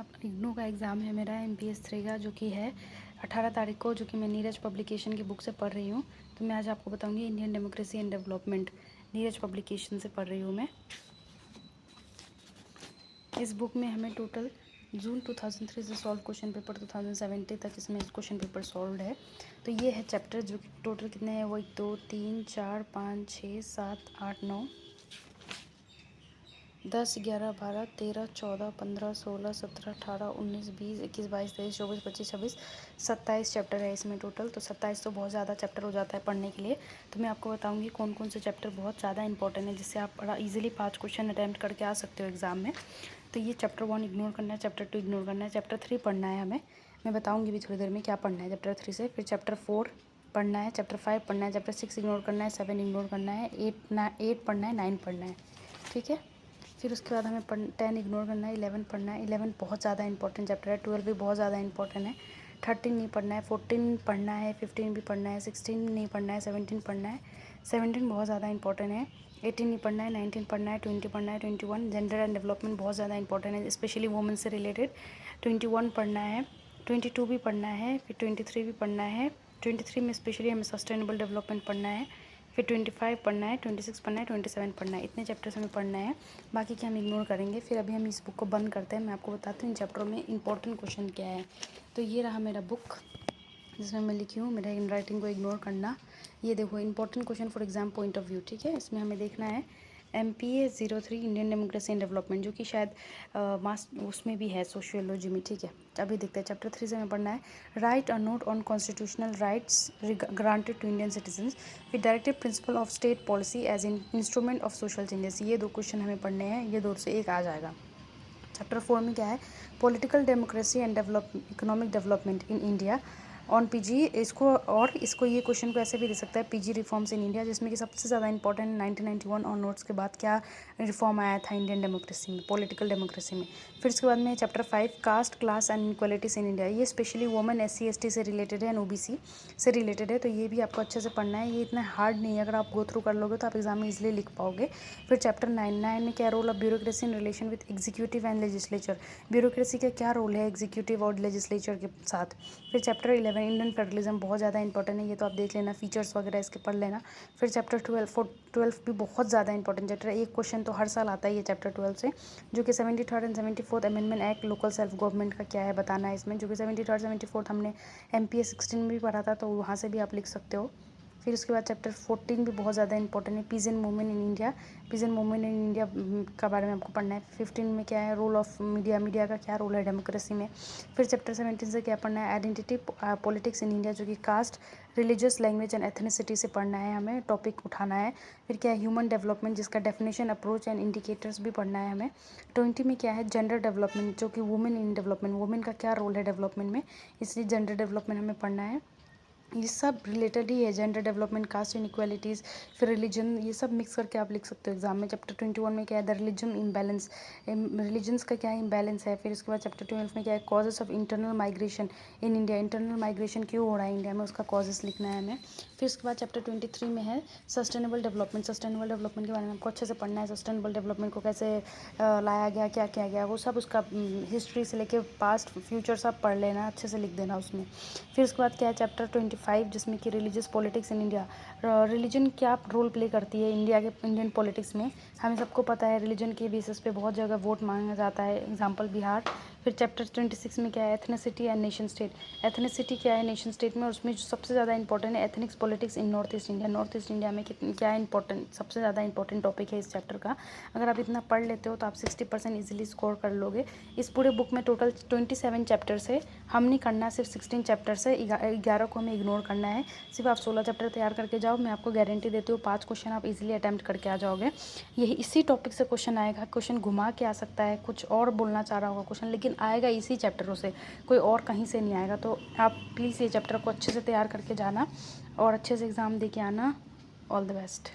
अपना इग्नू का एग्ज़ाम है मेरा MPS 3 का, जो कि है 18 तारीख को, जो कि मैं नीरज पब्लिकेशन की बुक से पढ़ रही हूँ। तो मैं आज आपको बताऊँगी Indian democracy and development, Neeraj publication से पढ़ रही हूँ मैं। इस बुक में हमें टोटल जून 2003 से सॉल्व क्वेश्चन पेपर 2070 तक इसमें क्वेश्चन पेपर सॉल्व है। तो ये है चैप्टर, जो कि टोटल कितने हैं, वो 1 2 3 4 5 6 7 8 9 10 11 12 13 14 15 16 17 18 19 20 21 22 23 24 25 26 27 चैप्टर है इसमें टोटल। तो 27 तो बहुत ज़्यादा चैप्टर हो जाता है पढ़ने के लिए। तो मैं आपको बताऊंगी कौन कौन से चैप्टर बहुत ज़्यादा इंपॉर्टेंट है, जिससे आप बड़ा इजीली 5 क्वेश्चन अटैम्प्ट करके आ सकते हो एग्जाम में। तो ये चैप्टर 1 इग्नोर करना है, चैप्टर 2 इग्नोर करना है, चैप्टर 3 पढ़ना है हमें। मैं बताऊँगी भी थोड़ी देर में क्या पढ़ना है चैप्टर 3 से। फिर चैप्टर 4 पढ़ना है, चैप्टर 5 पढ़ना है, चैप्टर 6 इग्नोर करना है, 7 इग्नोर करना है, 8 पढ़ना है, 9 पढ़ना है, ठीक है। फिर उसके बाद हमें 10 इग्नोर करना है, 11 पढ़ना है। 11 बहुत ज़्यादा इंपॉर्टेंट चैप्टर है। 12 भी बहुत ज़्यादा इंपॉर्टेंट है। 13 नहीं पढ़ना है, 14 पढ़ना है, 15 भी पढ़ना है, 16 नहीं पढ़ना है, 17 पढ़ना है, 17 बहुत ज़्यादा इंपॉर्टेंट है। 18 नहीं पढ़ना है, 19 पढ़ना है, 20 पढ़ना है, 21 जेंडर एंड डेवलपमेंट बहुत ज़्यादा इंपॉर्टेंट है, स्पेशली वुमेन से रिलेटेड। 21 पढ़ना है, 22 भी पढ़ना है, फिर 23 भी पढ़ना है। 23 में स्पेशली हमें सस्टेनेबल डेवलपमेंट पढ़ना है। फिर 25 पढ़ना है, 26 पढ़ना है, 27 पढ़ना है। इतने चैप्टर्स हमें पढ़ना है, बाकी के हम इग्नोर करेंगे। फिर अभी हम इस बुक को बंद करते हैं। मैं आपको बताती हूँ इन चैप्टरों में इंपॉर्टेंट क्वेश्चन क्या है। तो ये रहा मेरा बुक, जिसमें मैं लिखी हूँ मेरा इन राइटिंग को इग्नोर करना। ये देखो important question for exam point of view, ठीक है। इसमें हमें देखना है MPA 03 Indian democracy and development, जो कि शायद उसमें भी है सोशियोलॉजी में, ठीक है। अभी देखते हैं चैप्टर 3 से हमें पढ़ना है write a note on constitutional rights granted to Indian citizens with directive principle of state policy as in instrument of social changes. ये 2 क्वेश्चन हमें पढ़ने हैं, ये 2 से 1 आ जाएगा। चैप्टर 4 में क्या है, political democracy and economic development in India on PG। इसको ये क्वेश्चन को ऐसे भी दे सकता है, PG रिफॉर्म्स इन इंडिया, जिसमें कि सबसे ज़्यादा इंपॉर्टेंट 1991 और नोट्स के बाद क्या रिफॉर्म आया था इंडियन डेमोक्रेसी में, पॉलिटिकल डेमोक्रेसी में। फिर उसके बाद में chapter 5 caste class and equalities in India. ये स्पेशली वुमेन SC ST से रिलेटेड है एंड OBC से रिलेटेड है। तो ये भी आपको अच्छे से पढ़ना है, ये इतना हार्ड नहीं है। अगर आप गो थ्रू कर लोगे तो आप एग्जाम में इजिली लिख पाओगे। फिर चैप्टर 9 में क्या role of bureaucracy in relation with executive and legislature, bureaucracy का क्या रोल है एग्जीक्यूटिव और लेजिस्लेचर के साथ। फिर चैप्टर 11 इंडियन फेडरलिज्म बहुत ज़्यादा इंपॉर्टेंट है, ये तो आप देख लेना, फीचर्स वगैरह इसके पढ़ लेना। फिर चैप्टर 12 भी बहुत ज़्यादा इंपॉर्टेंट चैप्टर है, एक क्वेश्चन तो हर साल आता है ये चैप्टर 12 से, जो कि 73rd and 74th amendment act local self government का क्या है बताना है इसमें, जो कि 73rd 74th हमने MPA 16 में भी पढ़ा था, तो वहाँ से भी आप लिख सकते हो। फिर उसके बाद चैप्टर 14 भी बहुत ज़्यादा इंपॉर्टेंट है, peace and movement in India, peace and movement in India का बारे में आपको पढ़ना है। 15 में क्या है, रोल ऑफ मीडिया, मीडिया का क्या रोल है डेमोक्रेसी में। फिर चैप्टर 17 से क्या पढ़ना है, आइडेंटिटी पॉलिटिक्स इन इंडिया, जो कि caste religious language and ethnicity से पढ़ना है, हमें टॉपिक उठाना है। फिर क्या है, ह्यूमन डेवलपमेंट, जिसका डेफिनेशन अप्रोच एंड इंडिकेटर्स भी पढ़ना है हमें। 20 में क्या है, जेंडर डेवलपमेंट, जो कि वुमेन इन डेवलपमेंट, वुमेन का क्या रोल है डेवलपमेंट में, इसलिए जेंडर डेवलपमेंट हमें पढ़ना है। ये सब रिलेटेड ही है, जेंडर डेवलपमेंट, कास्ट इनइक्वालिटीज़, फिर रिलीजन, ये सब मिक्स करके आप लिख सकते हो एग्जाम में। चैप्टर 21 में क्या है, द रिलीजन इम्बैलेंस, रिलीजन्स का क्या इम्बैलेंस है। फिर उसके बाद चैप्टर 12 में क्या है, causes of internal migration in India, internal migration क्यों हो रहा है इंडिया में, उसका कॉजेस लिखना है हमें। फिर उसके बाद चैप्टर 23 में है सस्टेनेबल डेवलपमेंट, सस्टेनेबल डेवलपमेंट के बारे में आपको अच्छे से पढ़ना है। सस्टेनेबल डेवलपमेंट को कैसे लाया गया, क्या किया गया, वो सब उसका हिस्ट्री से लेके पास्ट फ्यूचर सब पढ़ लेना, अच्छे से लिख देना उसमें। फिर उसके बाद क्या है, चैप्टर 25, जिसमें कि religious politics in India, religion क्या रोल प्ले करती है इंडिया के इंडियन पॉलिटिक्स में। हमें सबको पता है रिलीजन के बेसिस पे बहुत जगह वोट मांगा जाता है, एग्जांपल बिहार। फिर चैप्टर 26 में क्या है, ethnicity and nation state, ethnicity क्या है नेशन स्टेट में, और उसमें जो सबसे ज़्यादा इंपॉर्टेंट है ethnics politics in north east India, north east India में क्या इंपॉर्टेंट, सबसे ज़्यादा इंपॉर्टेंट टॉपिक है इस चैप्टर का। अगर आप इतना पढ़ लेते हो तो आप 60% ईजिली स्कोर कर लोगे। इस पूरे बुक में टोटल 27 चैप्टर्स है, हम नहीं करना, सिर्फ 16 चैप्टर्स है, 11 को हमें इग्नोर करना है। सिर्फ आप 16 चैप्टर तैयार करके जाओ, मैं आपको गारंटी देती हूँ 5 क्वेश्चन आप इजीली अटैम्प्ट करके आ जाओगे। यही इसी टॉपिक से क्वेश्चन आएगा, क्वेश्चन घुमा के आ सकता है, कुछ और बोलना चाह रहा होगा क्वेश्चन, लेकिन आएगा इसी चैप्टरों से, कोई और कहीं से नहीं आएगा। तो आप प्लीज़ ये चैप्टर को अच्छे से तैयार करके जाना और अच्छे से एग्ज़ाम दे के आना। All the best.